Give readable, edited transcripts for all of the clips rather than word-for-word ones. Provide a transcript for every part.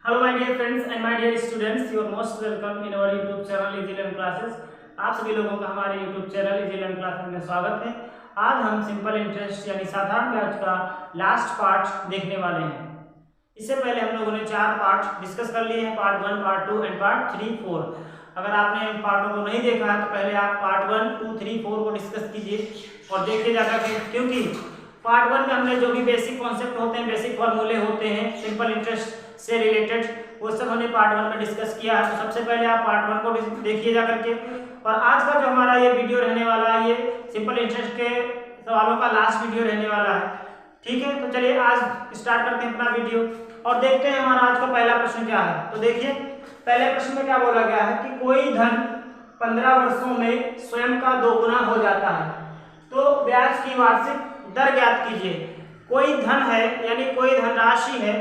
Hello my dear friends and my dear students, you are most welcome in our YouTube channel Easy Learn Classes। आप सभी लोगों का हमारे YouTube channel Easy Learn Classes में स्वागत है। आज हम सिंपल इंटरेस्ट यानी साधारण ब्याज का लास्ट पार्ट देखने वाले हैं। इससे पहले हम लोगों ने 4 पार्ट डिस्कस कर लिए हैं, पार्ट 1, पार्ट 2 एंड पार्ट 3, 4। अगर आपने इन पार्टों को नहीं देखा है तो पहले आप पार्ट 1, 2, 3, 4 को डिस्कस कीजिए और देखिए जाकर के, क्योंकि पार्ट 1 में हमने जो भी बेसिक कॉन्सेप्ट होते हैं, बेसिक फॉर्मूले होते हैं सिंपल इंटरेस्ट से रिलेटेड, वो सब हमने पार्ट 1 में डिस्कस किया है। तो सबसे पहले आप पार्ट 1 को देखिए जा करके। और आज का जो हमारा ये वीडियो रहने वाला है, ये सिंपल इंटरेस्ट के सवालों का लास्ट वीडियो रहने वाला है। ठीक है, तो चलिए आज स्टार्ट करते हैं अपना वीडियो और देखते हैं हमारा आज का पहला प्रश्न क्या है। तो देखिए पहले प्रश्न में क्या बोला गया है कि कोई धन 15 वर्षों में स्वयं का दोगुना हो जाता है, तो ब्याज की वार्षिक दर ज्ञात कीजिए। कोई धन है यानी कोई धनराशि है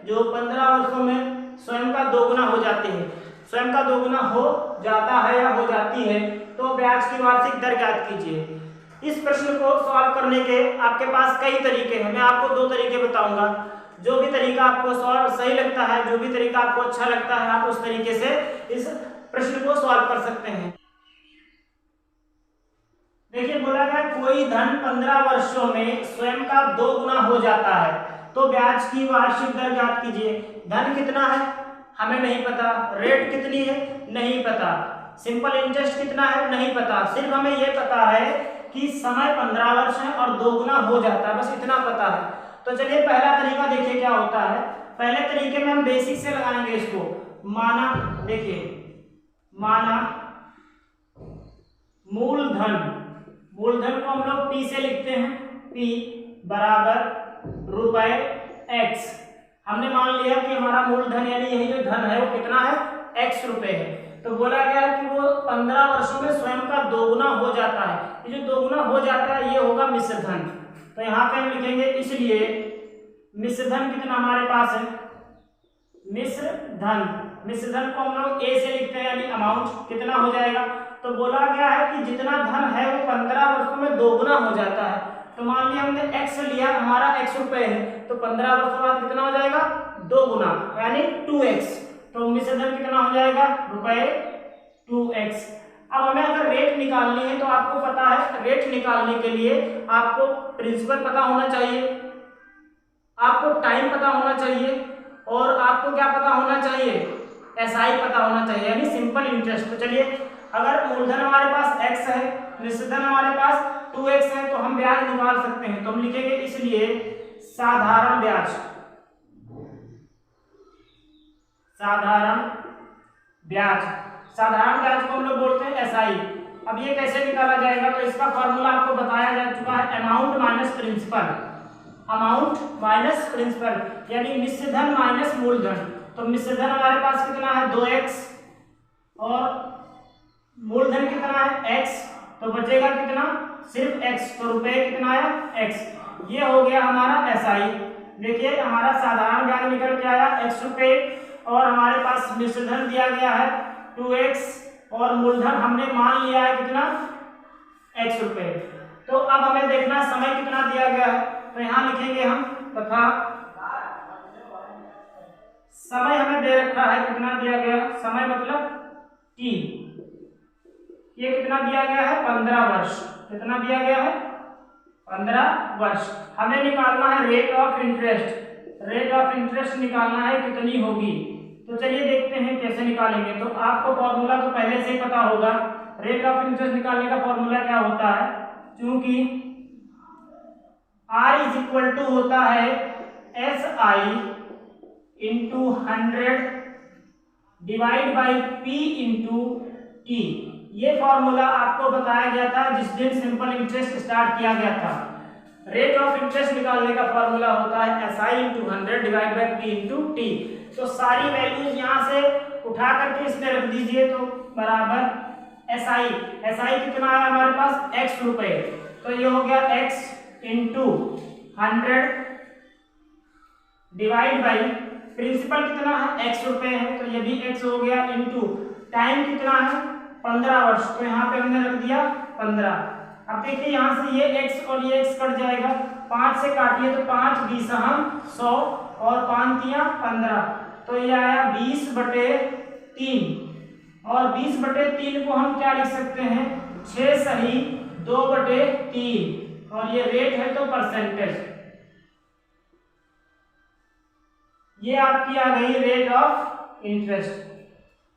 जो 15 वर्षों में स्वयं का दोगुना हो जाती है, स्वयं का दोगुना हो जाता है या हो जाती है, तो ब्याज की वार्षिक दर ज्ञात कीजिए। इस प्रश्न को सॉल्व करने के आपके पास कई तरीके हैं। मैं आपको 2 तरीके बताऊंगा। जो भी तरीका आपको सही लगता है, जो भी तरीका आपको अच्छा लगता है, आप उस तरीके से इस प्रश्न को सॉल्व कर सकते हैं। देखिए बोला गया कोई धन 15 वर्षों में स्वयं का 2 गुना हो जाता है, तो ब्याज की वार्षिक दर ज्ञात कीजिए। धन कितना है हमें नहीं पता, रेट कितनी है नहीं पता, सिंपल इंटरेस्ट कितना है नहीं पता, सिर्फ हमें यह पता है कि समय 15 वर्ष है और 2 गुना हो जाता है, बस इतना पता है। तो चलिए पहला तरीका देखिए क्या होता है। पहले तरीके में हम बेसिक से लगाएंगे इसको। माना, देखिए माना मूलधन, मूलधन को हम लोग P से लिखते हैं, P बराबर रुपए X। हमने मान लिया कि हमारा मूलधन यानी यही जो धन है वो कितना है, X रुपए है। तो बोला गया है कि वो 15 वर्षों में स्वयं का दोगुना हो जाता है। ये जो दोगुना हो जाता है ये होगा मिश्र धन। तो यहाँ पे हम लिखेंगे, इसलिए मिश्र धन कितना हमारे पास है, मिश्र धन। मिश्र धन को हम लोग A से लिखते हैं यानी अमाउंट कितना हो जाएगा। तो बोला गया है कि जितना धन है वो 15 वर्षों में दोगुना हो जाता है। तो मान लिया हमने x लिया, हमारा x रुपए है, तो 15 वर्षों बाद कितना हो जाएगा, 2 गुना यानी 2x। तो मिश्र धन कितना हो जाएगा, रुपए 2x। अब हमें अगर रेट निकालनी है तो आपको पता है रेट निकालने के लिए आपको प्रिंसिपल पता होना चाहिए, आपको टाइम पता होना चाहिए और आपको क्या पता होना चाहिए, SI पता होना चाहिए यानी सिंपल इंटरेस्ट। तो चलिए अगर मूलधन हमारे पास x है, निश्चित धन हमारे पास 2x है, तो हम ब्याज निकाल सकते हैं। तो हम लिखेंगे इसलिए साधारण ब्याज, साधारण ब्याज, साधारण ब्याज को हम लोग बोलते हैं SI। अब ये कैसे निकाला जाएगा, तो इसका फॉर्मूला आपको बताया जा चुका है, amount minus principal, amount minus principal यानी मिश्र धन माइनस मूलधन। तो मिश्र धन हमारे पास कितना है 2x और मूलधन कितना है x, तो बचेगा कितना सिर्फ x, तो रुपए कितना है x। ये हो गया हमारा SI। देखिए हमारा साधारण ब्याज निकल के आया x रुपए और हमारे पास मिश्र धन दिया गया है 2x और मूलधन हमने मान लिया है कितना x रुपए। तो अब हमें देखना समय कितना दिया गया है, तो यहाँ लिखेंगे हम तथा समय हमें दे रखा है, कितना दिया गया है समय मतलब t, ये कितना दिया गया है 15 वर्ष। कितना दिया गया है 15 वर्ष। हमें निकालना है rate of interest, rate of interest निकालना है कितनी होगी। तो चलिए देखते हैं कैसे निकालेंगे। तो आपको फॉर्मूला तो पहले से ही पता होगा, रेट ऑफ इंटरेस्ट निकालने का फॉर्मूला क्या होता है, क्योंकि R इज इक्वल टू होता है SI into 100 divide by P into T। ये फॉर्मूला आपको बताया गया था जिस दिन सिंपल इंटरेस्ट स्टार्ट किया गया था। रेट ऑफ इंटरेस्ट निकालने का फॉर्मूला होता है SI into 100 divide by P into T। तो सारी वैल्यूज यहाँ से उठा करके इसमें रख दीजिए, तो बराबर SI कितना है हमारे पास x रुपए, तो ये हो गया x into 100 divide by principal कितना है x रुपए है, तो ये भी x हो गया, इंटू टाइम कितना है 15 वर्ष, तो यहाँ पे हमने रख दिया 15। अब देखिए यहाँ से ये x और ये x कट जाएगा, 5 से काटिए तो 5 20 100 और 5 दिया 15, तो ये आया 20/3 और 20/3 को हम क्या लिख सकते हैं 6 सही 2/3 और ये रेट है तो परसेंटेज, ये आपकी आ गई रेट ऑफ इंटरेस्ट।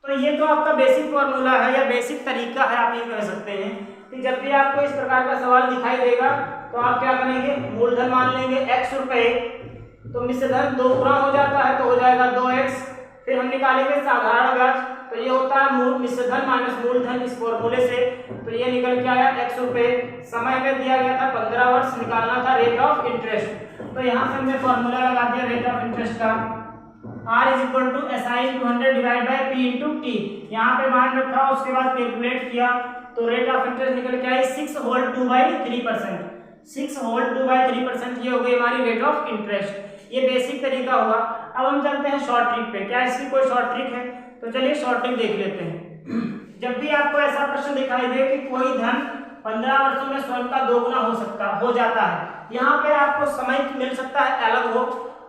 तो ये तो आपका बेसिक फॉर्मूला है या बेसिक तरीका है, आप ये कह सकते हैं कि जब भी आपको इस प्रकार का सवाल दिखाई देगा तो आप क्या करेंगे, मूलधन मान लेंगे x रुपए, तो मिश्र धन 2 गुना हो जाता है तो हो जाएगा 2x, फिर हम निकालेंगे साधारण ब्याज, तो ये होता है मिश्र धन माइनस मूलधन इस फॉर्मूले से, तो ये निकल के आया x रुपए, समय में दिया गया था 15 वर्ष, निकालना था रेट ऑफ इंटरेस्ट। तो यहाँ से हमने फॉर्मूला लगा दिया रेट ऑफ इंटरेस्ट का, R = SI × 100 divide by P × T, यहाँ पे मान रखा उसके बाद कैलकुलेट किया तो रेट ऑफ इंटरेस्ट निकल के आई 6 होल 2/3%, 6 होल 2/3% ये हो गई हमारी रेट ऑफ इंटरेस्ट। ये बेसिक तरीका हुआ। अब हम चलते हैं शॉर्ट ट्रिक पे, क्या इसकी कोई शॉर्ट ट्रिक है? तो चलिए शॉर्ट ट्रिक देख लेते हैं। जब भी आपको ऐसा प्रश्न दिखाई दे कि कोई धन 15 वर्षों में स्वयं का 2 गुना हो जाता है, यहाँ पे आपको समय मिल सकता है अलग हो,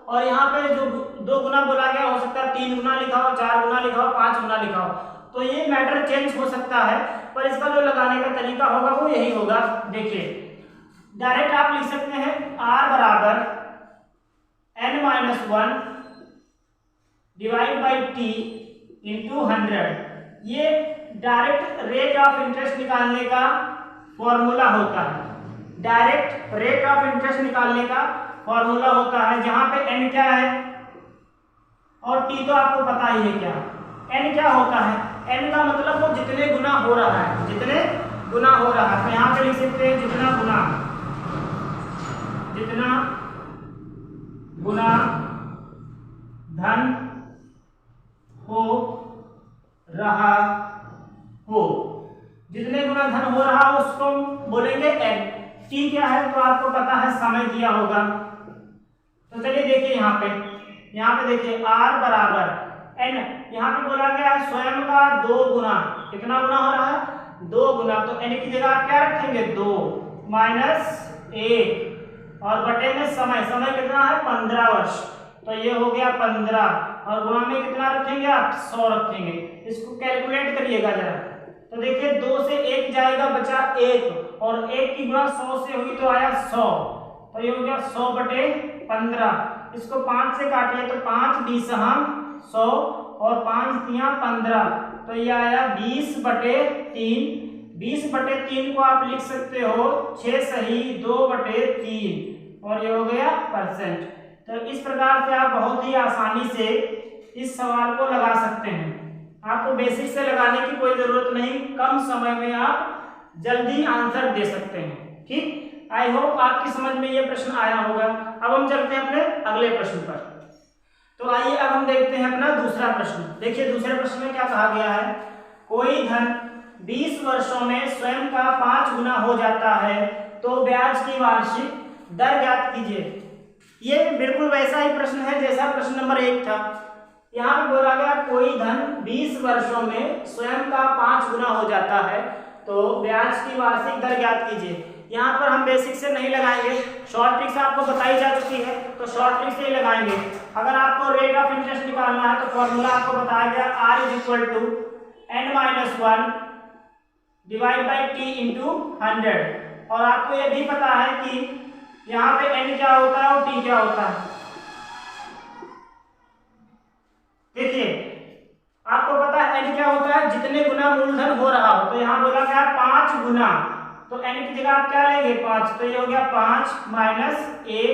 और यहाँ पे जो 2 गुना बोला गया हो सकता है 3 गुना लिखा हो, 4 गुना लिखा हो, 5 गुना लिखा हो, तो ये मैटर चेंज हो सकता है, पर इसका जो लगाने का तरीका होगा वो यही होगा। देखिए डायरेक्ट आप लिख सकते हैं R = n-1 divide by T × 100, ये डायरेक्ट रेट ऑफ इंटरेस्ट निकालने का फॉर्मूला होता है। डायरेक्ट रेट ऑफ इंटरेस्ट निकालने का फॉर्मूला होता है, जहां पे n क्या है और t तो आपको पता ही है क्या। n क्या होता है, n का मतलब वो जितने गुना हो रहा है, जितने गुना हो रहा है, तो यहाँ पे लिख सकते हैं जितना गुना धन हो रहा हो, जितने गुना धन हो रहा हो उसको बोलेंगे n। t क्या है तो आपको पता है समय दिया होगा, तो चलिए देखिए यहाँ पे देखिए R = n, यहाँ पे बोला गया है स्वयं का 2 गुना, कितना गुना हो रहा है 2 गुना, तो n की जगह आप क्या रखेंगे 2 - 1 और बटे में समय कितना है 15 वर्ष, तो ये हो गया 15 और गुणा में कितना रखेंगे आप 100 रखेंगे। इसको कैलकुलेट करिएगा जरा, तो देखिए 2 से 1 जाएगा बचा 1 और 1 की गुणा 100 से हुई तो आया 100, तो ये हो गया 100/15। इसको 5 से काटिए तो 5 × 100 और 5 × 15, तो ये आया 20/3। 20/3 को आप लिख सकते हो 6 सही 2/3 और ये हो गया परसेंट। तो इस प्रकार से आप बहुत ही आसानी से इस सवाल को लगा सकते हैं। आपको बेसिक से लगाने की कोई जरूरत नहीं, कम समय में आप जल्दी आंसर दे सकते हैं। ठीक, आई होप आपकी समझ में ये प्रश्न आया होगा। अब हम चलते हैं अपने अगले प्रश्न पर। तो आइए अब हम देखते हैं अपना दूसरा प्रश्न। देखिए दूसरे प्रश्न में क्या कहा गया है, कोई धन 20 वर्षों में स्वयं का 5 गुना हो जाता है तो ब्याज की वार्षिक दर ज्ञात कीजिए। ये बिल्कुल वैसा ही प्रश्न है जैसा प्रश्न नंबर 1 था। यहाँ पे बोला गया कोई धन 20 वर्षों में स्वयं का 5 गुना हो जाता है तो ब्याज की वार्षिक दर ज्ञात कीजिए। यहाँ पर हम बेसिक से नहीं लगाएंगे, शॉर्ट ट्रिक से आपको बताई जा चुकी है तो शॉर्ट ट्रिक से ही लगाएंगे। अगर आपको रेट ऑफ इंटरेस्ट निकालना है तो फॉर्मूला आपको बताया गया R = n-1 divide by T × 100, और आपको ये भी पता है कि यहाँ पे n क्या होता है और t क्या होता है। देखिए आपको पता है n क्या होता है, जितने गुना मूलधन हो रहा हो, तो यहाँ बोला गया 5 गुना, तो n की जगह आप क्या लेंगे 5, तो ये हो गया 5 - 1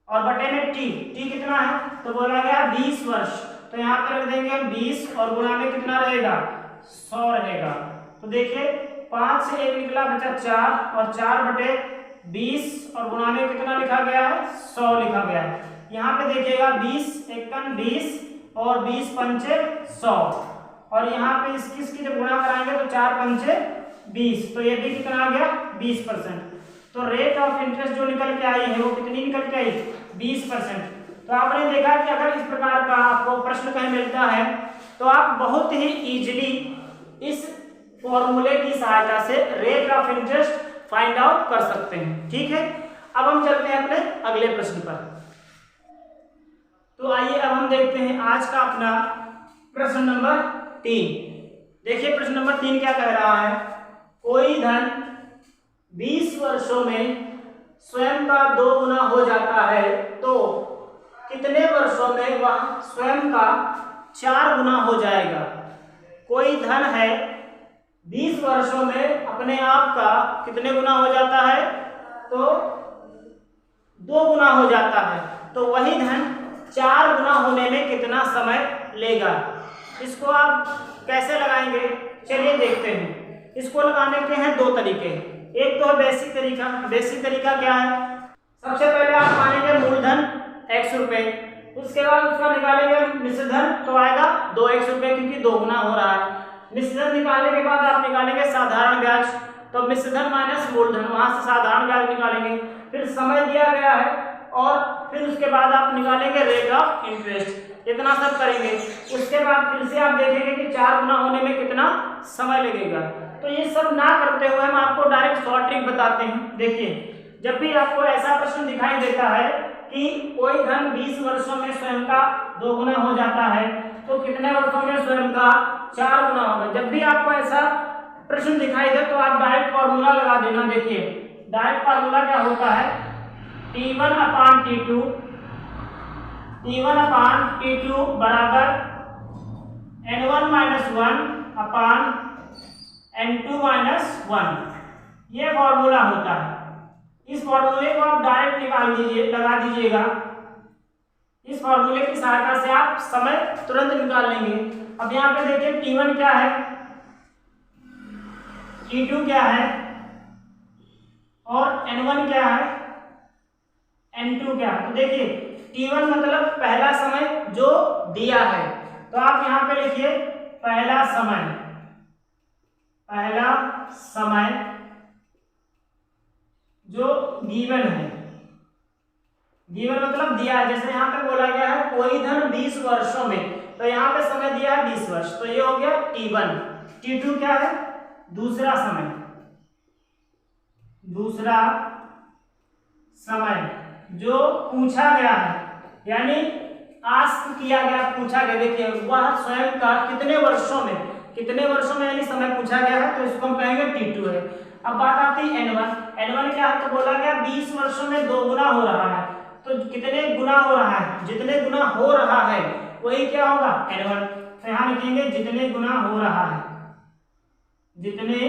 और बटे में t कितना है तो बोला गया 20 वर्ष, तो यहाँ पर रख देंगे हम 20 और गुणा में कितना रहेगा 100 रहेगा। तो देखिए 5 से 1 निकला बचा 4 और 4/20 और गुणा में कितना लिखा गया है 100 लिखा गया है। यहाँ पे देखिएगा 20 × 20 और 20 × 5 = 100, और यहाँ पे इसकी जब गुणा कराएंगे तो 4 × 5 = 20, तो ये भी कितना आ गया 20%। तो रेट ऑफ इंटरेस्ट जो निकल के आई है वो कितनी निकल के आई 20%। तो आपने देखा कि अगर इस प्रकार का आपको प्रश्न कहीं मिलता है तो आप बहुत ही इजीली इस फॉर्मूले की सहायता से rate of interest find out कर सकते हैं। ठीक है, अब हम चलते हैं अपने अगले प्रश्न पर। तो आइए अब हम देखते हैं आज का अपना प्रश्न नंबर 3। देखिए प्रश्न नंबर 3 क्या कह रहा है। कोई धन 20 वर्षों में स्वयं का 2 गुना हो जाता है तो कितने वर्षों में वह स्वयं का 4 गुना हो जाएगा। कोई धन है 20 वर्षों में अपने आप का कितने गुना हो जाता है, तो 2 गुना हो जाता है, तो वही धन 4 गुना होने में कितना समय लेगा। इसको आप कैसे लगाएंगे, चलिए देखते हैं। इसको लगाने के हैं 2 तरीके। एक तो है बेसिक तरीका। बेसिक तरीका क्या है, सबसे पहले आप मानेंगे मूलधन x रुपए, उसके बाद उसका निकालेंगे मिश्र धन, तो आएगा 2x रुपए, क्योंकि 2 गुना हो रहा है। मिश्र धन निकालने के बाद आप निकालेंगे साधारण ब्याज, तो मिश्र धन माइनस मूलधन, वहां से साधारण ब्याज निकालेंगे। फिर समय दिया गया है और फिर उसके बाद आप निकालेंगे रेट ऑफ इंटरेस्ट। इतना सब करेंगे, उसके बाद फिर से आप देखेंगे कि 4 गुना होने में कितना समय लगेगा। तो ये सब ना करते हुए हम आपको डायरेक्ट शॉर्ट ट्रिक बताते हैं। देखिए, जब भी आपको ऐसा प्रश्न दिखाई देता है कि कोई धन 20 वर्षों में स्वयं का 2 गुना हो जाता है तो कितने वर्षों में स्वयं का 4 गुना होगा, जब भी आपको ऐसा प्रश्न दिखाई दे तो आप डायरेक्ट फॉर्मूला लगा देना। देखिए डायरेक्ट फॉर्मूला क्या होता है, T1 अपान T2 बराबर N1 माइनस 1 अपान N2 माइनस 1, ये फॉर्मूला होता है। इस फॉर्मूले को आप डायरेक्ट निकाल दीजिए, लगा दीजिएगा। इस फॉर्मूले की सहायता से आप समय तुरंत निकाल लेंगे। अब यहाँ पे देखिए T1 क्या है, T2 क्या है और N1 क्या है, N2 क्या है। तो देखिए T1 मतलब पहला समय जो दिया है, तो आप यहाँ पे लिखिए पहला समय जो गिवन है। गिवन मतलब दिया है, जैसे यहाँ पे बोला गया है कोई धन 20 वर्षों में, तो यहाँ पे समय दिया है 20 वर्ष, तो ये हो गया T1। T2 क्या है, दूसरा समय जो पूछा गया है, यानी आस्क किया गया, पूछा गया। देखिए वह स्वयं का कितने वर्षों में यानी समय पूछा गया है, तो इसको हम कहेंगे T2 है। अब बात आती है N1 क्या है, तो बोला गया 20 वर्षों में 2 गुना हो रहा है, तो कितने गुना हो रहा है, जितने गुना हो रहा है वही क्या होगा N1। तो यहाँ लिखेंगे जितने गुना हो रहा है, जितने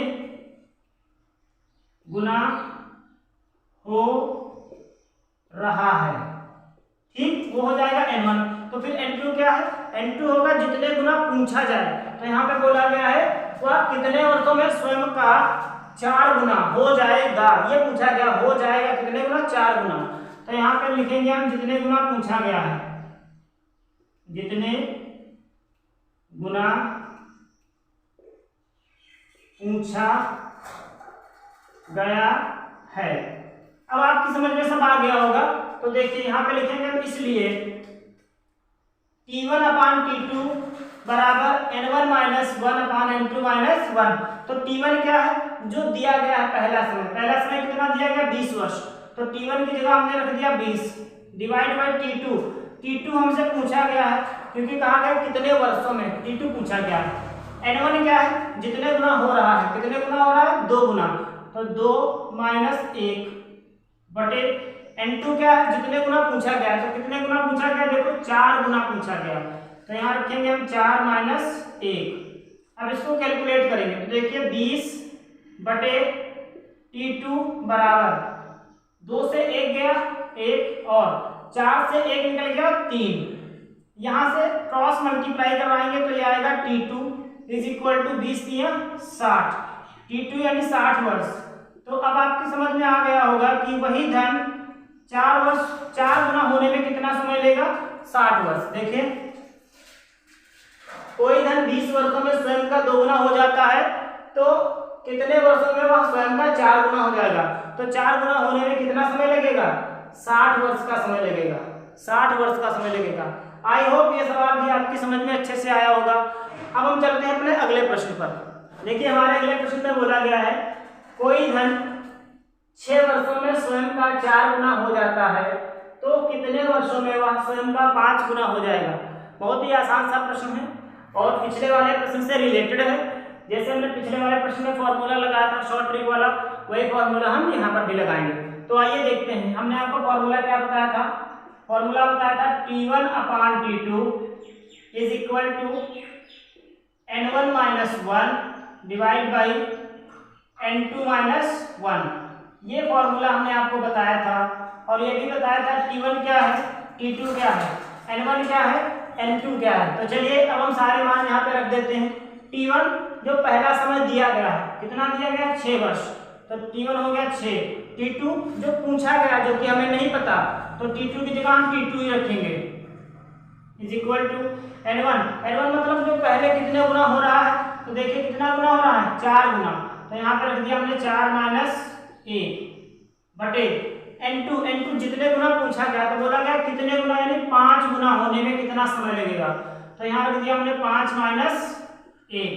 गुना हो रहा है, ठीक, वो हो जाएगा N1। तो फिर N2 क्या है, N2 होगा जितने गुना पूछा जाए, तो यहाँ पे बोला गया है वह कितने वर्षों में स्वयं का 4 गुना हो जाएगा, ये पूछा गया, हो जाएगा कितने गुना, 4 गुना। तो यहाँ पे लिखेंगे हम जितने गुना पूछा गया है, जितने गुना पूछा गया है। अब आपकी समझ में सब आ गया होगा, तो देखिए यहाँ पे लिखेंगे हम, इसलिए T1 अपान T2 बराबर N1 माइनस 1 अपान N2 माइनस 1। तो T1 क्या है, जो दिया गया है पहला समय कितना दिया गया, 20 वर्ष, तो T1 की जगह हमने रख दिया 20 डिवाइड बाई T2 हमसे पूछा गया है, क्योंकि कहा गया कितने वर्षों में, T2 पूछा गया है। N1 क्या है, जितने गुना हो रहा है, कितने गुना हो रहा है, 2 गुना, तो 2 माइनस 1 बटे N2 क्या है, जितने गुना पूछा गया है, तो कितने गुना पूछा गया, देखो 4 गुना पूछा गया, तो यहाँ रखेंगे हम 4 माइनस 1। अब इसको कैलकुलेट करेंगे, तो देखिए 20 बटे T2 बराबर 2 से 1 गया 1 और 4 से 1 निकल गया 3, यहाँ से क्रॉस मल्टीप्लाई करवाएंगे तो ये आएगा T2 इज इक्वल टू 20 दिया 60, T2 यानी 60 वर्ष। तो अब आपकी समझ में आ गया होगा कि वही धन 4 गुना होने में कितना समय लेगा, 60 वर्ष। देखिए कोई धन 20 वर्षों में स्वयं का 2 गुना हो जाता है, तो कितने वर्षों में वह स्वयं का 4 गुना हो जाएगा, तो 4 गुना होने में कितना समय लगेगा, 60 वर्ष का समय लगेगा, 60 वर्ष का समय लगेगा। आई होप ये सवाल भी आपकी समझ में अच्छे से आया होगा। अब हम चलते हैं अपने अगले प्रश्न पर। देखिए हमारे अगले प्रश्न में बोला गया है कोई धन 6 वर्षों में स्वयं का 4 गुना हो जाता है, तो तो कितने वर्षों में वह स्वयं का 5 गुना हो जाएगा। बहुत ही आसान सा प्रश्न है और पिछले वाले प्रश्न से रिलेटेड है। जैसे हमने पिछले वाले प्रश्न में फॉर्मूला लगाया था शॉर्ट ट्रिक वाला, वही फॉर्मूला हम यहाँ पर भी लगाएंगे। तो आइए देखते हैं। हमने आपको फॉर्मूला क्या बताया था? फॉर्मूला बताया था T1/T2 is equal to N1-1 divide by N2-1। ये फॉर्मूला हमने आपको बताया था और ये भी बताया था T1 क्या है, T2 क्या है, N1 क्या है, N2 क्या है। तो चलिए अब हम सारे मान यहाँ पे रख देते हैं। T1 जो पहला समय दिया गया है, कितना दिया गया, 6 वर्ष, तो T1 हो गया 6। T2 जो पूछा गया, जो कि हमें नहीं पता, तो T2 की जगह हम T2 ही रखेंगे, इज इक्वल टू N1 मतलब जो पहले कितने गुना हो रहा है, तो देखिए कितना गुना हो रहा है, 4 गुना, तो यहाँ पे रख दिया हमने 4 - 1 बटे N2 जितने गुना पूछा गया, तो बोला गया कितने गुना, यानी 5 गुना होने में कितना समय लगेगा, तो यहाँ रख दिया हमने 5 - 1।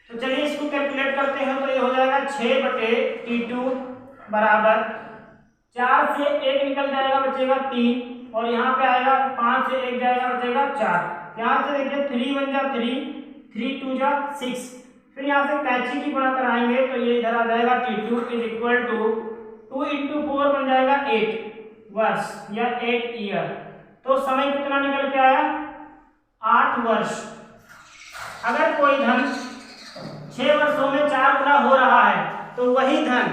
तो चलिए इसको कैलकुलेट करते हैं। तो ये हो जाएगा 6 बटे T2 बराबर 4 से 1 निकल जाएगा, बचेगा 3, और यहाँ पे आएगा 5 से 1 जाएगा, बचेगा 4। यहाँ से देखिए 3 × 1 = 3, 3 × 2 = 6। फिर यहाँ से कैंची की गुणा कराएंगे तो ये इधर आ जाएगा T2 इज इक्वल टू 2 × 4 बन जाएगा 8 वर्ष या 8 ईयर। तो समय कितना निकल के आया, 8 वर्ष। अगर कोई धन 6 वर्षों में 4 गुना हो रहा है, तो वही धन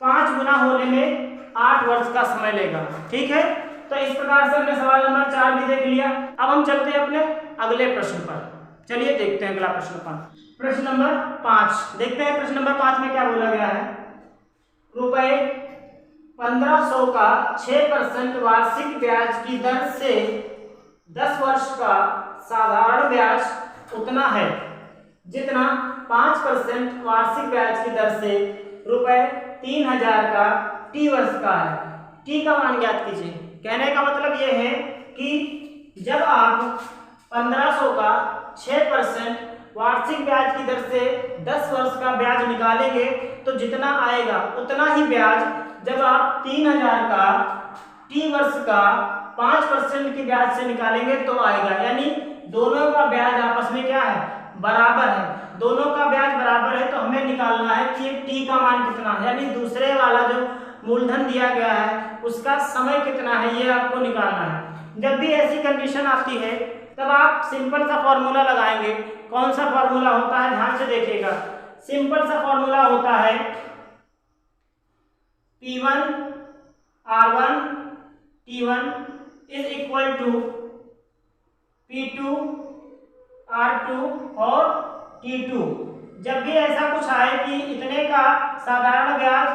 5 गुना होने में 8 वर्ष का समय लेगा। ठीक है, तो इस प्रकार से हमने सवाल नंबर 4 भी देख लिया। अब हम चलते हैं अपने अगले प्रश्न पर। चलिए देखते हैं अगला प्रश्न 5। प्रश्न नंबर 5 देखते हैं। प्रश्न नंबर 5 में क्या बोला गया है, रुपए 1500 का 6% वार्षिक ब्याज की दर से 10 वर्ष का साधारण ब्याज उतना है जितना 5% वार्षिक ब्याज की दर से रुपए 3000 का T वर्ष का है। T का मान ज्ञात कीजिए। कहने का मतलब यह है कि जब आप 1500 का 6% वार्षिक ब्याज की दर से 10 वर्ष का ब्याज निकालेंगे, तो जितना आएगा उतना ही ब्याज जब आप 3000 का T वर्ष का 5% की ब्याज से निकालेंगे तो आएगा। यानी दोनों का ब्याज आपस में क्या है, बराबर है। दोनों का ब्याज बराबर है, तो हमें निकालना है कि T का मान कितना है, यानी दूसरे वाला जो मूलधन दिया गया है उसका समय कितना है, ये आपको निकालना है। जब भी ऐसी कंडीशन आती है तब आप सिंपल सा फॉर्मूला लगाएंगे। कौन सा फॉर्मूला होता है, ध्यान से देखिएगा। सिंपल सा फॉर्मूला होता है P1 R1 T1 is equal to P2 R2 और T2। जब भी ऐसा कुछ आए कि इतने का साधारण ब्याज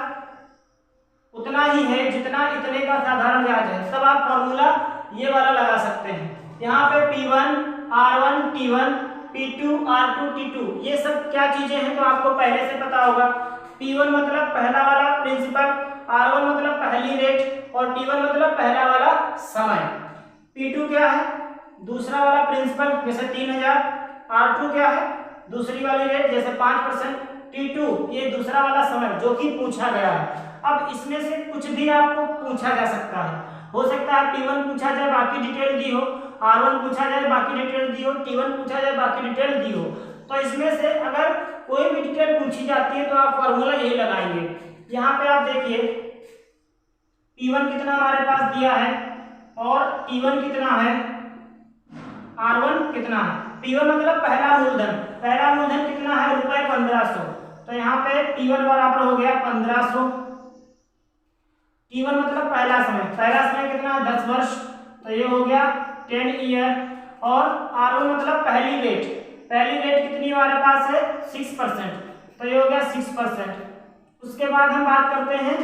उतना ही है जितना इतने का साधारण ब्याज है, तब आप फॉर्मूला ये वाला लगा सकते हैं। यहाँ पे P1 R1 T1 P2 R2 T2 ये सब क्या चीजें हैं, तो आपको पहले से पता होगा। P1 मतलब पहला वाला प्रिंसिपल, R1 मतलब पहली रेट, और T1 मतलब पहला वाला समय। P2 क्या है, दूसरा वाला प्रिंसिपल जैसे 3000, R2 क्या है, दूसरी वाली रेट जैसे 5%, T2 ये दूसरा वाला समय जो कि पूछा गया है। अब इसमें से कुछ भी आपको पूछा जा सकता है। हो सकता है T1 पूछा जाए बाकी डिटेल दी हो, R1 पूछा जाए बाकी डिटेल दी हो, T1 पूछा जाए बाकी डिटेल दी हो। तो इसमें से अगर कोई भी डिटेल पूछी जाती है तो आप फॉर्मूला यही लगाएंगे। यहाँ पे आप देखिए P1 कितना हमारे पास दिया है और T1 कितना है, R1 कितना है। P1 मतलब पहला मूलधन कितना है, रुपए 1500, तो यहाँ पे P1 बराबर हो गया 1500। T1 मतलब पहला समय कितना है, 10 वर्ष, तो ये हो गया 10 ईयर। और R1 मतलब पहली रेट कितनी हमारे पास है, 6%, तो ये हो गया 6%। उसके बाद हम बात करते हैं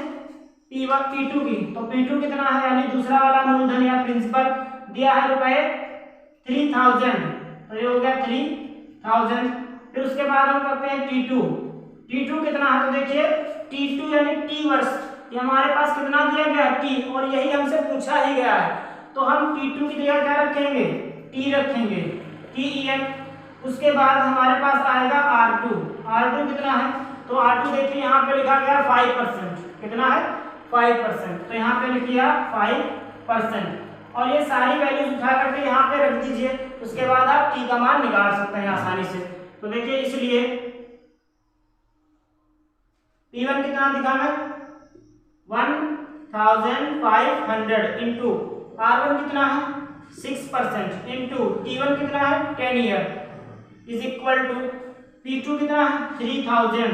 P2 की, तो P2 कितना है, यानी दूसरा वाला मूलधन या प्रिंसिपल दिया है रुपए 3000, तो ये हो गया 3000। फिर उसके बाद हम करते हैं T2 कितना है, तो देखिए T2 यानी T वर्ष, ये हमारे पास कितना दिया गया T, और यही हमसे पूछा ही गया है, तो हम T2 की जगह क्या रखेंगे, T रखेंगे, T ईयर। उसके बाद हमारे पास आएगा R2 कितना है, तो R2 देखिए यहाँ पे लिखा गया 5%, कितना है 5%, तो यहाँ पे लिखिए 5 6%। और ये सारी वैल्यूज उठा करके यहाँ पे रख दीजिए, उसके बाद आप टी का मान निकाल सकते हैं आसानी से। तो देखिए इसलिए P1 कितना दिखा मैं 1500 इंटू R1 कितना है 6% इंटू T1 कितना है 10 year is equal to P2 कितना है 3000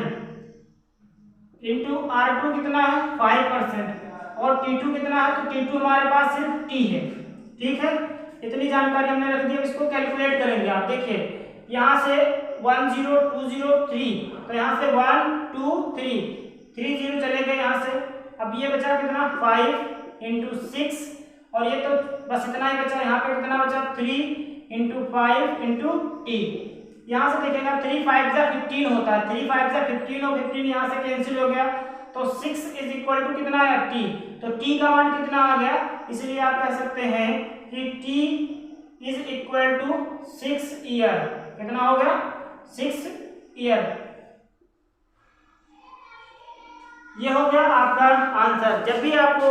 इंटू R2 कितना है 5% और T2 कितना है, तो T2 हमारे पास सिर्फ T है। ठीक है, इतनी जानकारी हमने रख दी। अब इसको कैलकुलेट करेंगे। आप देखिए यहाँ से 10 20 3, तो यहाँ से 1 2 3 3 0 चले गए यहाँ से। अब ये बचा कितना 5 इंटू 6 और ये तो बस इतना ही बचा। यहाँ पे कितना बचा 3 इंटू 5 इंटू टी। यहाँ से देखिएगा 3 5 जा 15 होता है, 3 5 जा 15 और 15 यहाँ से कैंसिल हो गया, तो 6 इज इक्वल टू कितना है टी। तो टी का मान कितना आ गया, इसलिए आप कह सकते हैं कि T is equal to 6 year. कितना हो गया 6 ईयर। ये हो गया आपका आंसर। जब भी आपको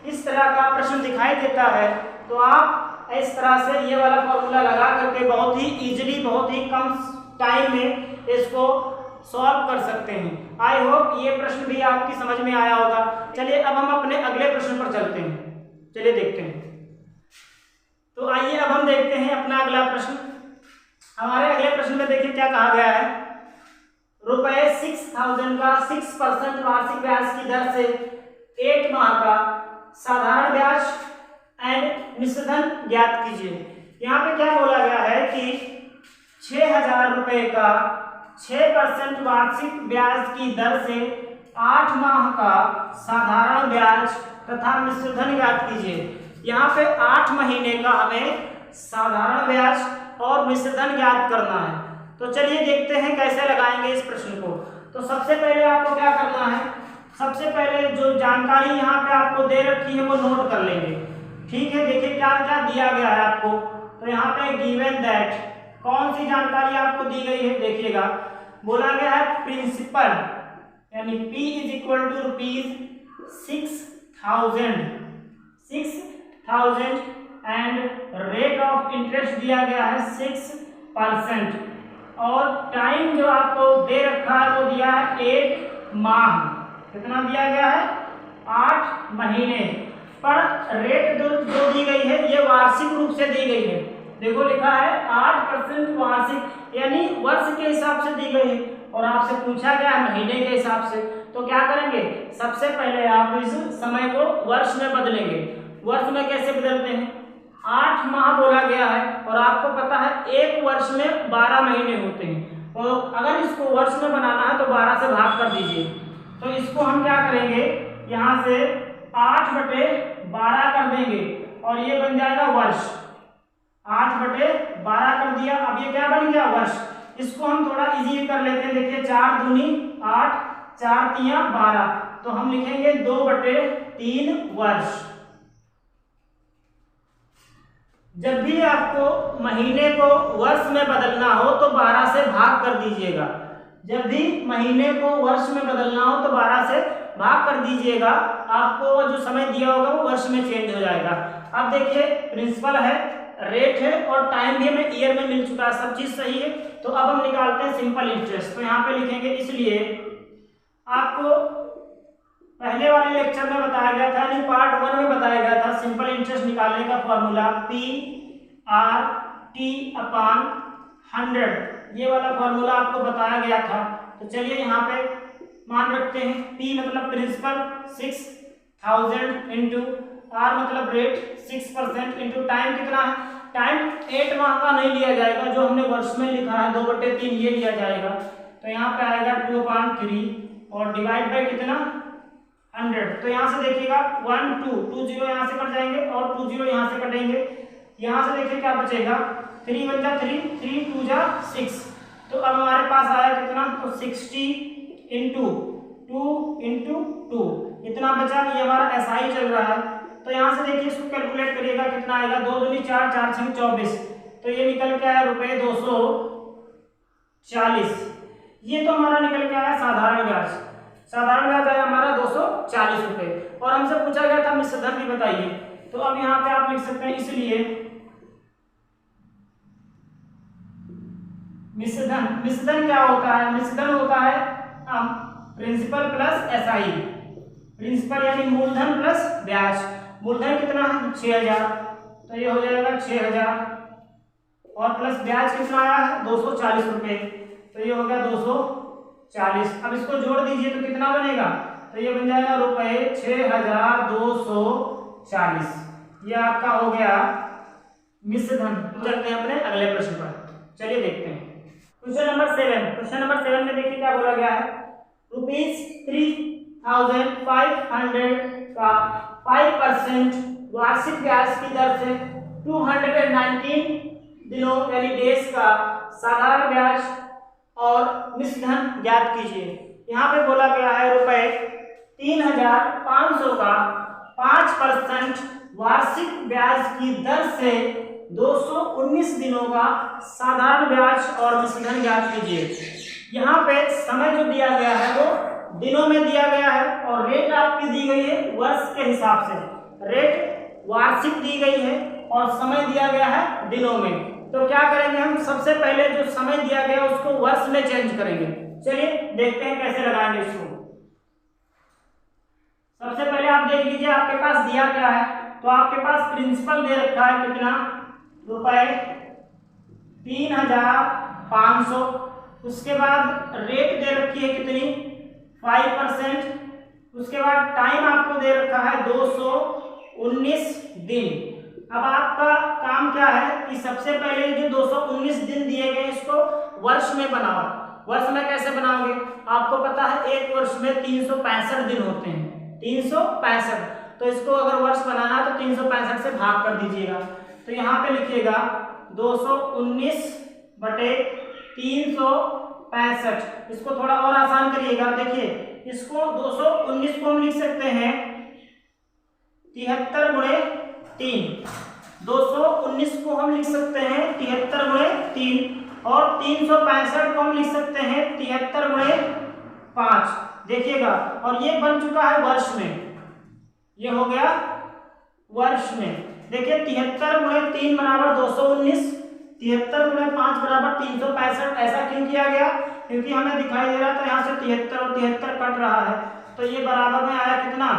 इस तरह का प्रश्न दिखाई देता है तो आप इस तरह से ये वाला फॉर्मूला लगा करके बहुत ही इजीली, बहुत ही कम टाइम में इसको सॉल्व कर सकते हैं। आई होप ये प्रश्न भी आपकी समझ में आया होगा। चलिए अब हम अपने अगले प्रश्न पर चलते हैं। चलिए देखते हैं। तो आइए अब हम देखते हैं अपना अगला प्रश्न। हमारे अगले प्रश्न में देखिए क्या कहा गया है। रुपए 6000 का 6% वार्षिक ब्याज की दर से 8 माह का साधारण ब्याज एंड मिश्रधन ज्ञात कीजिए। यहाँ पे क्या बोला गया है कि 6000 रुपए का 6% वार्षिक ब्याज की दर से 8 माह का साधारण ब्याज तथा मिश्रधन ज्ञात कीजिए। यहाँ पे 8 महीने का हमें साधारण ब्याज और मिश्रधन ज्ञात करना है। तो चलिए देखते हैं कैसे लगाएंगे इस प्रश्न को। तो सबसे पहले आपको क्या करना है, सबसे पहले जो जानकारी यहाँ पे आपको दे रखी है वो नोट कर लेंगे। ठीक है, देखिए क्या क्या दिया गया है आपको। तो यहाँ पे गिवन दैट कौन सी जानकारी आपको दी गई है, देखिएगा बोला गया है प्रिंसिपल यानी P is equal to rupees 6000 and rate of interest दिया गया है 6% और टाइम जो आपको दे रखा है वो दिया है 8 माह। कितना दिया गया है 8 महीने। पर रेट जो दी गई है ये वार्षिक रूप से दी गई है। देखो लिखा है 8% वार्षिक यानी वर्ष के हिसाब से दी गई है और आपसे पूछा गया है महीने के हिसाब से। तो क्या करेंगे, सबसे पहले आप इस समय को वर्ष में बदलेंगे। वर्ष में कैसे बदलते हैं, 8 माह बोला गया है और आपको पता है एक वर्ष में 12 महीने होते हैं। तो अगर इसको वर्ष में बनाना है तो 12 से भाग कर दीजिए। तो इसको हम क्या करेंगे, यहाँ से 8/12 कर देंगे और ये बन जाएगा वर्ष। 8/12 कर दिया। अब ये क्या बन गया वर्ष। इसको हम थोड़ा इजी कर लेते हैं। देखिए 4 दूनी 8 4 तिया 12, तो हम लिखेंगे 2/3 वर्ष। जब भी आपको महीने को वर्ष में बदलना हो तो 12 से भाग कर दीजिएगा। जब भी महीने को वर्ष में बदलना हो तो 12 से भाग कर दीजिएगा। आपको जो समय दिया होगा वो वर्ष में चेंज हो जाएगा। अब देखिए प्रिंसिपल है, रेट है और टाइम भी हमें ईयर में मिल चुका है, सब चीज सही है। तो अब हम निकालते हैं सिंपल इंटरेस्ट। तो यहाँ पे लिखेंगे, इसलिए आपको पहले वाले लेक्चर में बताया गया था यानी पार्ट 1 में बताया गया था सिंपल इंटरेस्ट निकालने का फॉर्मूला PR/T/100। ये वाला फॉर्मूला आपको बताया गया था। तो चलिए यहाँ पे मान रखते हैं P मतलब प्रिंसिपल 6000 इंटू R मतलब रेट 6% इंटू टाइम कितना है, टाइम 8 माह का नहीं लिया जाएगा, जो हमने वर्ष में लिखा है 2/3 ये लिया जाएगा। तो यहाँ पे आएगा 2/3 और डिवाइड बाय कितना 100। तो यहाँ से देखिएगा 1 2 2 0 यहाँ से कट जाएंगे और 2 0 यहाँ से कटेंगे। यहाँ से देखिए क्या बचेगा 3 1 जा 3 3 2 जा 6। तो अब हमारे पास आया कितना, तो 60 इंटू 2 इंटू 2 इतना बचा। ये हमारा SI चल रहा है। तो यहाँ से देखिए इसको कैलकुलेट करिएगा कितना आएगा, 2 दूनी 4 4 6 24। तो ये निकल के आया रुपये 240। ये तो हमारा निकल के आया साधारण ब्याज। साधारण ब्याज आया हमारा 240 रुपये। और हमसे पूछा गया था मिश्रधन भी बताइए। तो तो अब यहाँ पे आप लिख सकते हैं इसलिए मिश्रधन क्या होता है? मिश्रधन होता है प्रिंसिपल प्लस एसआई। प्रिंसिपल यानी मूलधन प्लस ब्याज। मूलधन कितना है? 6000, तो ये हो जाएगा 6000 और प्लस ब्याज कितना आया है? 240 रुपए, तो ये हो गया 240। अब इसको जोड़ दीजिए तो कितना बनेगा? तो ये बन जाएगा रुपए 6240। ये आपका हो गया मिश्रधन। चलते हैं अपने अगले प्रश्न पर, चलिए देखते हैं क्वेश्चन नंबर 7। क्वेश्चन नंबर 7 में देखिए क्या बोला गया है। ₹3500 का 5% वार्षिक ब्याज की दर से 219 दिनों यानी डेज का साधारण ब्याज और मिश्रधन ज्ञात कीजिए। यहाँ पे बोला गया है रुपए 3500 का 5% वार्षिक ब्याज की दर से 219 दिनों का साधारण ब्याज और मिश्रधन ज्ञात कीजिए। यहाँ पे समय जो दिया गया है वो दिनों में दिया गया है और रेट आपकी दी गई है वर्ष के हिसाब से। रेट वार्षिक दी गई है और समय दिया गया है दिनों में। तो क्या करेंगे हम? सबसे पहले जो समय दिया गया उसको वर्ष में चेंज करेंगे। चलिए देखते हैं कैसे लगाएंगे इसको। सबसे पहले आप देख लीजिए आपके पास दिया क्या है। तो आपके पास प्रिंसिपल दे रखा है कितना? रुपए 3500। उसके बाद रेट दे रखी है कितनी? 5%। उसके बाद टाइम आपको दे रखा है 219 दिन। अब आपका काम क्या है कि सबसे पहले जो 219 दिन दिए गए इसको वर्ष में बनाओ। वर्ष में कैसे बनाओगे? आपको पता है एक वर्ष में 365 दिन होते हैं, 365। तो इसको अगर वर्ष बनाना है तो 365 से भाग कर दीजिएगा। तो यहाँ पे लिखिएगा 219 बटे 365। इसको थोड़ा और आसान करिएगा। देखिए इसको 219 को हम लिख सकते हैं 73 गुणे 3। 219 को हम लिख सकते हैं 73 गुणे 3 और 365 को हम लिख सकते हैं 73 गुणे 5। देखिएगा और ये बन चुका है वर्ष में। ये हो गया वर्ष में। देखिए 73 गुणे 3 बराबर 219, 73 गुणे 5 बराबर 365। ऐसा क्यों किया गया? क्योंकि हमें दिखाई दे रहा था यहाँ से 73 और 73 कट रहा है, तो ये बराबर में आया कितना?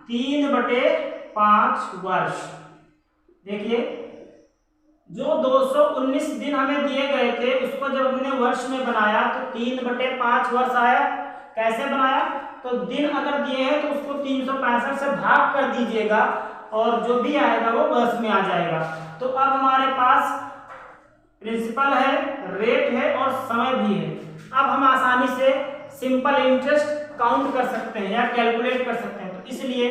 3/5 वर्ष। देखिए जो 219 दिन हमें दिए गए थे उसको जब हमने वर्ष में बनाया तो 3/5 वर्ष आया। कैसे बनाया? तो दिन अगर दिए हैं तो उसको 365 से भाग कर दीजिएगा और जो भी आएगा वो वर्ष में आ जाएगा। तो अब हमारे पास प्रिंसिपल है, रेट है और समय भी है। अब हम आसानी से सिंपल इंटरेस्ट काउंट कर सकते हैं या कैलकुलेट कर सकते हैं। तो इसलिए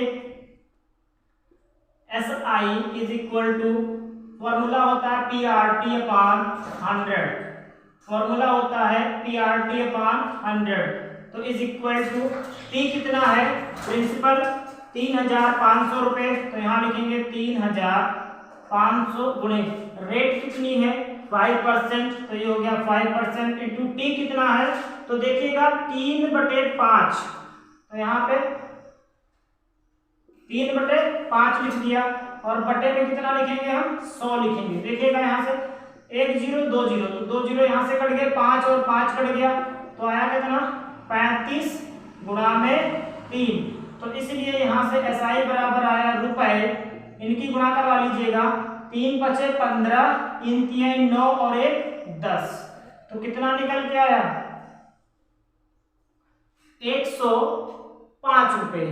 SI is equal to formula होता है PRT/100। फॉर्मूला होता है PRT/100। तो इज इक्वल टू P कितना है? प्रिंसिपल 3500 रुपए, तो यहाँ लिखेंगे 3500 गुणे रेट कितनी है? 5%, तो ये हो गया 5% इंटू T कितना है? तो देखिएगा 3/5, तो यहाँ पे 3/5 लिख दिया और बटे में कितना लिखेंगे हम? 100 लिखेंगे। देखिएगा यहाँ से 1 0 2 0, तो 2 0 यहाँ से कट गए, 5 और 5 कट गया, तो आया कितना? 35 गुणा में 3। तो इसलिए यहाँ से SI बराबर आया रुपए, इनकी गुणा करवा लीजिएगा, 3 बचे 15, 3 3 9 और 1 10, तो कितना निकल के आया? 105 रुपए।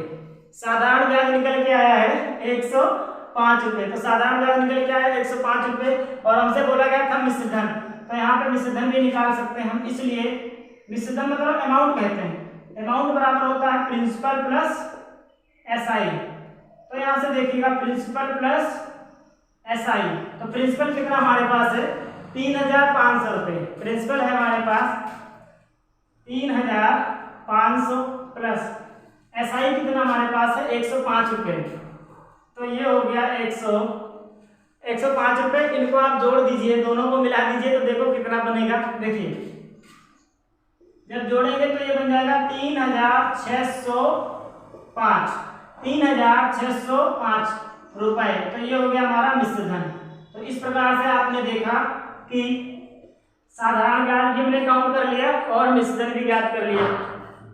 साधारण ब्याज निकल के आया है 105 रुपए। तो साधारण ब्याज निकल के आया 105 रुपए और हमसे बोला गया था मिश्रधन, तो यहाँ पे मिश्रधन भी निकाल सकते हैं हम। इसलिए मिश्रधन मतलब अमाउंट कहते हैं। अमाउंट बराबर होता है प्रिंसिपल प्लस SI। तो यहाँ से देखिएगा प्रिंसिपल प्लस SI, तो प्रिंसिपल कितना हमारे पास है? 3500 रुपए प्रिंसिपल है हमारे पास, 3500 प्लस SI कितना हमारे पास है? 105 रुपए। तो ये हो गया 105 रुपए। इनको आप जोड़ दीजिए, दोनों को मिला दीजिए तो देखो कितना बनेगा। देखिए जब जोड़ेंगे तो ये बन जाएगा 3605। 3605 रुपए। तो ये हो गया हमारा मिश्र धन। तो इस प्रकार से आपने देखा कि साधारण ब्याज भी हमने काउंट कर लिया और मिश्र धन भी ज्ञात कर लिया।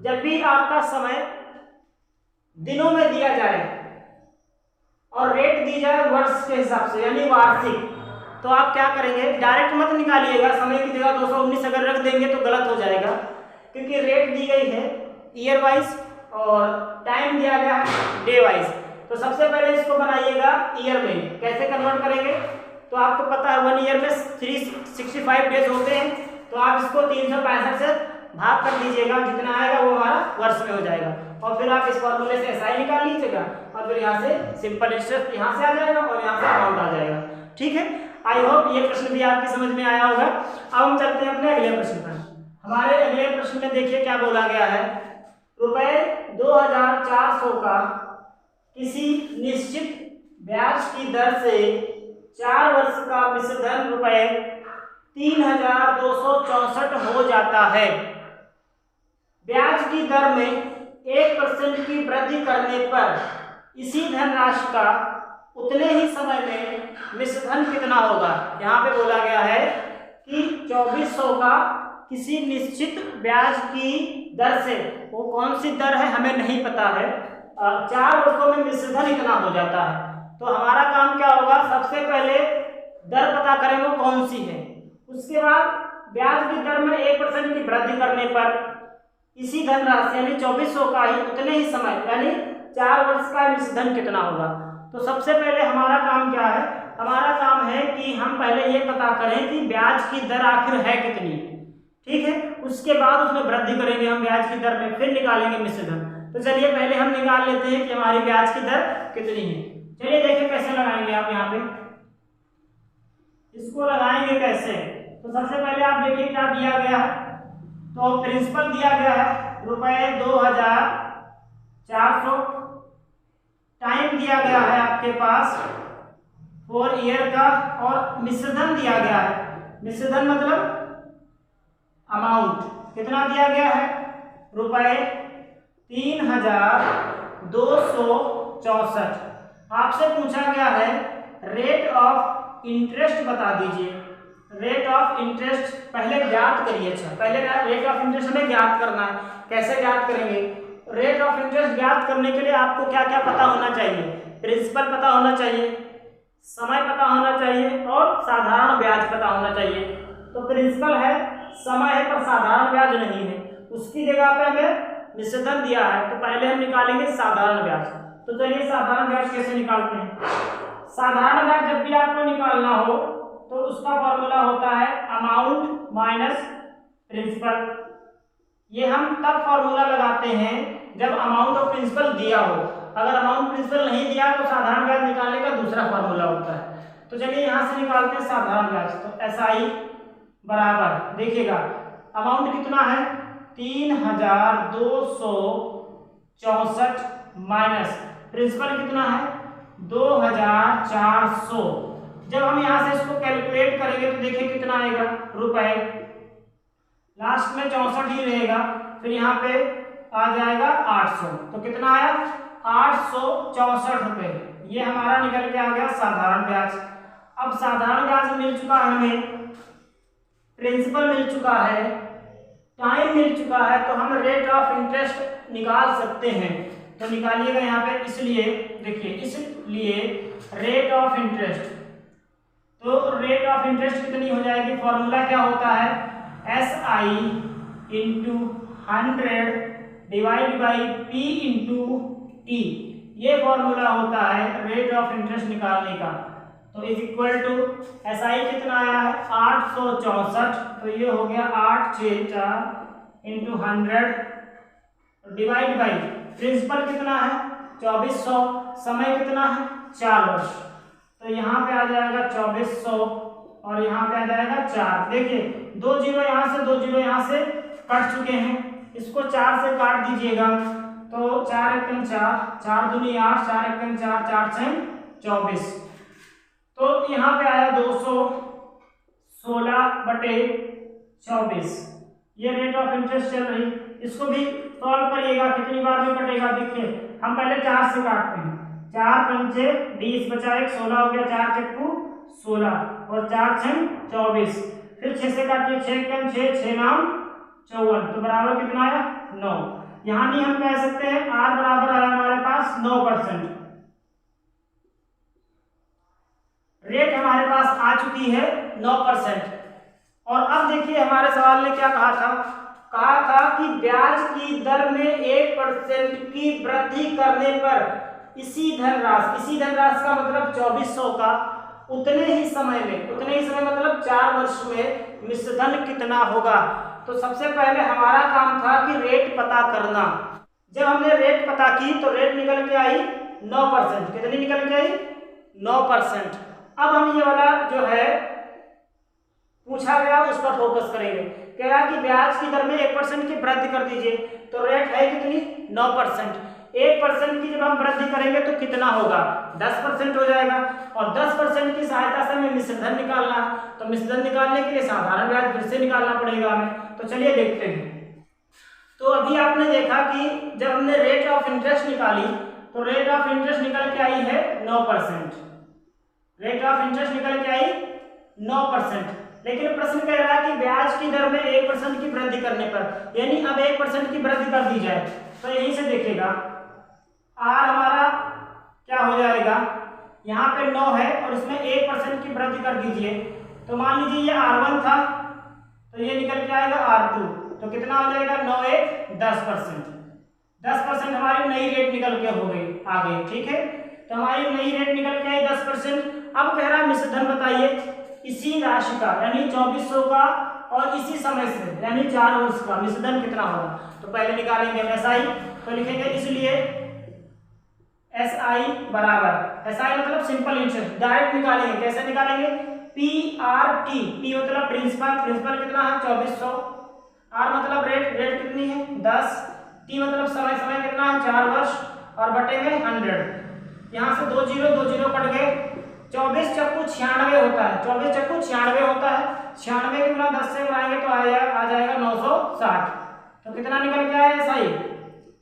जब भी आपका समय दिनों में दिया जाए और रेट दी जाए वर्ष के हिसाब से यानी वार्षिक, तो आप क्या करेंगे, डायरेक्ट मत निकालिएगा। समय की जगह 219 अगर रख देंगे तो गलत हो जाएगा, क्योंकि रेट दी गई है ईयर वाइज और टाइम दिया गया है डे वाइज। तो सबसे पहले इसको बनाइएगा ईयर में। कैसे कन्वर्ट करेंगे, तो आपको पता है 1 ईयर में 365 डेज होते हैं, तो आप इसको 365 से भाग कर दीजिएगा, जितना आएगा वो हमारा वर्ष में हो जाएगा। और फिर आप इस फॉर्मूले से एसआई निकाल लीजिएगा और फिर यहाँ से सिंपल इंटरेस्ट यहाँ से आ जाएगा और यहाँ से अमाउंट आ जाएगा। ठीक है, आई होप ये प्रश्न भी आपकी समझ में आया होगा। अब हम चलते हैं अपने अगले प्रश्न पर। हमारे अगले प्रश्न में देखिए क्या बोला गया है, रुपए 2400 का किसी निश्चित ब्याज की दर से 4 वर्ष का मिश्र धन रुपए 3264 हो जाता है। ब्याज की दर में 1% की वृद्धि करने पर इसी धनराशि का उतने ही समय में मिश्र धन कितना होगा। यहाँ पे बोला गया है कि 2400 का किसी निश्चित ब्याज की दर से, वो कौन सी दर है हमें नहीं पता है, 4 वर्षों में मिश्र धन इतना हो जाता है। तो हमारा काम क्या होगा, सबसे पहले दर पता करें वो कौन सी है, उसके बाद ब्याज की दर में 1% की वृद्धि करने पर इसी धनराशि यानी 2400 का ही उतने ही समय यानी 4 वर्ष का मिश्र धन कितना होगा। तो सबसे पहले हमारा काम क्या है, हमारा काम है कि हम पहले ये पता करें कि ब्याज की दर आखिर है कितनी। ठीक है, उसके बाद उसमें वृद्धि करेंगे हम ब्याज की दर में, फिर निकालेंगे मिश्र धन। तो चलिए पहले हम निकाल लेते हैं कि हमारी ब्याज की दर कितनी है। चलिए देखिए कैसे लगाएंगे आप यहाँ पे, इसको लगाएंगे कैसे। तो सबसे पहले आप देखिए क्या दिया गया है, तो प्रिंसिपल दिया गया है रुपए 2400, टाइम दिया गया है आपके पास 4 ईयर का, और मिश्र धन दिया गया है। मिश्र धन मतलब अमाउंट कितना दिया गया है, रुपए 3264। आपसे पूछा गया है रेट ऑफ इंटरेस्ट बता दीजिए। रेट ऑफ इंटरेस्ट पहले ज्ञात करिए। अच्छा, पहले रेट ऑफ इंटरेस्ट हमें ज्ञात करना है। कैसे ज्ञात करेंगे, रेट ऑफ इंटरेस्ट ज्ञात करने के लिए आपको क्या क्या पता होना चाहिए, प्रिंसिपल पता होना चाहिए, समय पता होना चाहिए और साधारण ब्याज पता होना चाहिए। तो प्रिंसिपल है, समय है, पर साधारण ब्याज नहीं है, उसकी जगह पे हमें मिश्र धन दिया है। तो पहले हम निकालेंगे साधारण ब्याज। तो चलिए साधारण ब्याज कैसे निकालते हैं। साधारण ब्याज जब भी आपको निकालना हो तो उसका फॉर्मूला होता है अमाउंट माइनस प्रिंसिपल। ये हम तब फॉर्मूला लगाते हैं जब अमाउंट और प्रिंसिपल दिया हो। अगर अमाउंट प्रिंसिपल नहीं दिया तो साधारण ब्याज निकालने का दूसरा फॉर्मूला होता है। तो चलिए यहाँ से निकालते हैं साधारण ब्याज। तो एसआई बराबर देखिएगा अमाउंट कितना है 3264 माइनस प्रिंसिपल कितना है 2400। जब हम यहाँ से इसको कैलकुलेट करेंगे तो देखिए कितना आएगा रुपए, लास्ट में 64 ही रहेगा, फिर यहाँ पे आ जाएगा 800। तो कितना आया 864 रुपए। ये हमारा निकल के आ गया साधारण ब्याज। अब साधारण ब्याज मिल चुका है हमें, प्रिंसिपल मिल चुका है, टाइम मिल चुका है, तो हम रेट ऑफ इंटरेस्ट निकाल सकते हैं। तो निकालिएगा यहाँ पे, इसलिए देखिए इसलिए रेट ऑफ इंटरेस्ट, तो रेट ऑफ इंटरेस्ट कितनी हो जाएगी, फॉर्मूला क्या होता है SI into 100 divide by P into T। ये फॉर्मूला होता है रेट ऑफ इंटरेस्ट निकालने का। तो इज इक्वल टू SI कितना आया है 864, तो ये हो गया 864 इंटू 100 डिवाइड बाई प्रिंसिपल कितना है 2400, समय कितना है 4 वर्ष। तो यहाँ पे आ जाएगा 2400 और यहाँ पे आ जाएगा 4। देखिए 2 जीरो यहाँ से 2 जीरो यहाँ से कट चुके हैं, इसको 4 से काट दीजिएगा तो 4 एकम 4, 4 दूनी 8, 4 एकम 4, 4 छः 24। तो यहाँ पे आया 216/24। ये रेट ऑफ इंटरेस्ट चल रही। इसको भी सॉल्व करिएगा, कितनी बार में कटेगा देखिए। हम पहले 4 से काटते हैं, 4 पंचे 20 बचा 1 16 हो गया, 4 चक्कू 16 और 4 छन 24, फिर 6 से काटिए 6 कम 6 6 नाम 54, तो बराबर कितना आया 9। यहाँ भी हम कह सकते हैं आर बराबर आया हमारे पास 9%। रेट हमारे पास आ चुकी है 9%। और अब देखिए हमारे सवाल ने क्या कहा था कि ब्याज की दर में 1% की वृद्धि करने पर इसी धनराशि का मतलब 2400 का उतने ही समय मतलब 4 वर्ष में मिश्रधन कितना होगा। तो सबसे पहले हमारा काम था कि रेट पता करना। जब हमने रेट पता की तो रेट निकल के आई 9%। कितनी निकल के आई 9%। अब हम ये वाला जो है पूछा गया उस पर फोकस करेंगे। कह रहा कि ब्याज की दर में 1% की वृद्धि कर दीजिए, तो रेट है कितनी 9%। 1% की जब हम वृद्धि करेंगे तो कितना होगा 10% हो जाएगा, और 10% की सहायता से हमें मिश्रधन निकालना है। तो मिश्रधन निकालने के लिए साधारण ब्याज फिर से निकालना पड़ेगा हमें। तो चलिए देखते हैं। तो अभी आपने देखा कि जब हमने रेट ऑफ इंटरेस्ट निकाली तो रेट ऑफ इंटरेस्ट निकल के आई है 9%। रेट ऑफ इंटरेस्ट निकल के आई 9%। लेकिन प्रश्न कह रहा है कि ब्याज की दर में 1% की वृद्धि करने पर, यानी अब 1% की वृद्धि कर दी जाए तो यहीं से देखिएगा आर हमारा क्या हो जाएगा, यहाँ पे 9 है और इसमें 1% की वृद्धि कर दीजिए। तो मान लीजिए ये R1 था तो ये निकल के आएगा R2, तो कितना हो जाएगा 9 1 10%। 10% हमारी नई रेट निकल के हो गई आगे, ठीक है। तो हमारी नई रेट निकल के आई 10%। अब कह रहा है मिश्रधन बताइए इसी राशि का यानी 2400 का और इसी समय से यानी 4 वर्ष का मिश्रधन कितना होगा। तो पहले निकालेंगे SI, तो लिखेंगे इसलिए SI बराबर, SI मतलब सिंपल इंटरेस्ट, डायरेक्ट निकालेंगे। कैसे निकालेंगे PRT, P मतलब प्रिंसिपल कितना है 2400, R मतलब रेट कितनी है 10, T मतलब समय कितना है 4 वर्ष और बटे में 100। यहाँ से 2 0 कट गए, 24 चक्कू 96 होता है, 24 चक्कू 96 होता है। 96 के गुना 10 से बनाएंगे तो आ जाएगा 960। तो कितना निकल के आया SI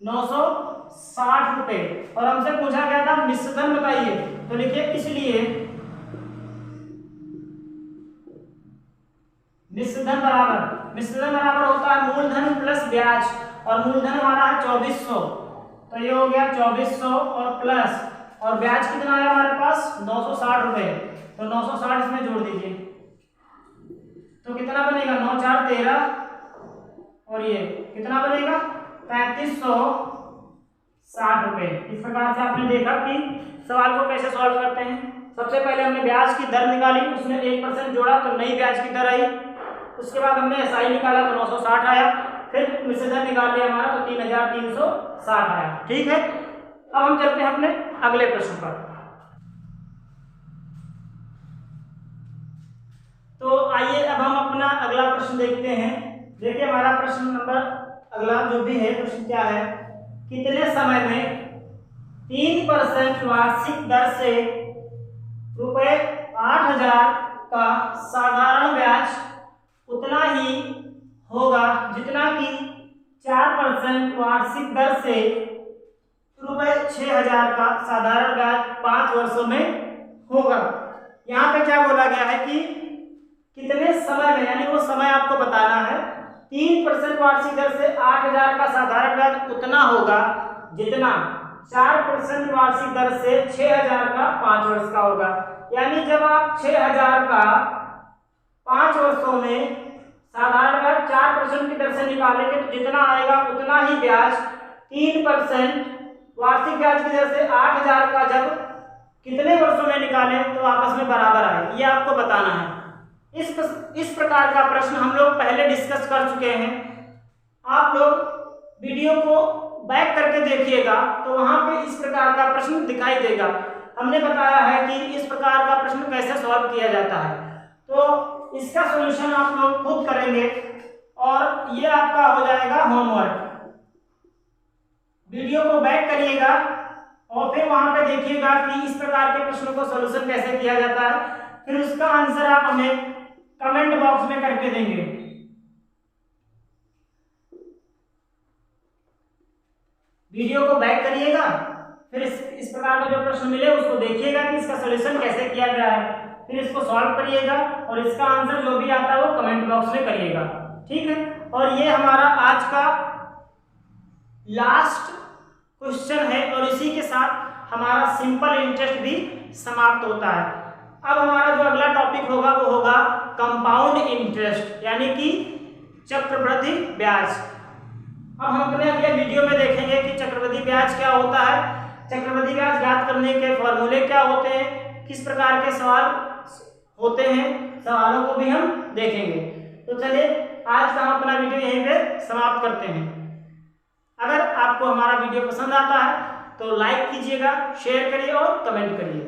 960 रुपए। और हमसे पूछा गया था मिश्रधन बताइए, तो लिखिए इसलिए मिश्रधन बराबर होता है मूलधन प्लस ब्याज, और मूलधन हमारा है 2400, तो ये हो गया 2400 और प्लस, और ब्याज कितना है हमारे पास 960 रुपए, तो 960 इसमें जोड़ दीजिए तो कितना बनेगा 9 4 13 और ये कितना बनेगा 3560 रुपए। इस प्रकार से आपने देखा कि सवाल को कैसे सॉल्व करते हैं। सबसे पहले हमने ब्याज की दर निकाली, उसमें 1% जोड़ा तो नई ब्याज की दर आई। उसके बाद हमने SI निकाला तो 960 आया, फिर मिश्रधन निकाल लिया हमारा तो 3360 आया, ठीक है। अब हम चलते हैं अपने अगले प्रश्न पर। तो आइए अब हम अपना अगला प्रश्न देखते हैं। देखिए हमारा प्रश्न नंबर अगला जो भी है प्रश्न क्या है, कितने समय में 3% वार्षिक दर से रुपए 8000 का साधारण ब्याज उतना ही होगा जितना कि 4% वार्षिक दर से रुपए 6000 का साधारण ब्याज 5 वर्षों में होगा। यहाँ पे क्या बोला गया है कि कितने समय में, यानी वो समय आपको बताना है। 3% वार्षिक दर से 8000 का साधारण ब्याज उतना होगा जितना 4% वार्षिक दर से 6000 का 5 वर्ष का होगा। यानी जब आप 6000 का 5 वर्षों में साधारण ब्याज 4% की दर से निकालेंगे तो जितना आएगा उतना ही ब्याज 3% वार्षिक ब्याज की दर से 8000 का जब कितने वर्षों में निकालें तो आपस में बराबर आए, ये आपको बताना है। इस प्रकार का प्रश्न हम लोग पहले डिस्कस कर चुके हैं। आप लोग वीडियो को बैक करके देखिएगा तो वहां पे इस प्रकार का प्रश्न दिखाई देगा। हमने बताया है कि इस प्रकार का प्रश्न कैसे सॉल्व किया जाता है, तो इसका सॉल्यूशन आप लोग खुद करेंगे और ये आपका हो जाएगा होमवर्क। वीडियो को बैक करिएगा और फिर वहां पे देखिएगा कि इस प्रकार के प्रश्नों को सॉल्यूशन कैसे किया जाता है, फिर उसका आंसर आप हमें कमेंट बॉक्स में करके देंगे। वीडियो को बैक करिएगा फिर इस प्रकार का जो प्रश्न मिले उसको देखिएगा कि इसका सॉल्यूशन कैसे किया गया है, फिर इसको सॉल्व करिएगा और इसका आंसर जो भी आता है वो कमेंट बॉक्स में करिएगा, ठीक है। और ये हमारा आज का लास्ट क्वेश्चन है और इसी के साथ हमारा सिंपल इंटरेस्ट भी समाप्त होता है। अब हमारा जो अगला टॉपिक होगा वो होगा कंपाउंड इंटरेस्ट यानी कि चक्रवृद्धि ब्याज। अब हम अपने अगले वीडियो में देखेंगे कि चक्रवृद्धि ब्याज क्या होता है, चक्रवृद्धि ब्याज ज्ञात करने के फॉर्मूले क्या होते हैं, किस प्रकार के सवाल होते हैं, सवालों को भी हम देखेंगे। तो चलिए आज का हम अपना वीडियो यहीं पे समाप्त करते हैं। अगर आपको हमारा वीडियो पसंद आता है तो लाइक कीजिएगा, शेयर करिए और कमेंट करिए।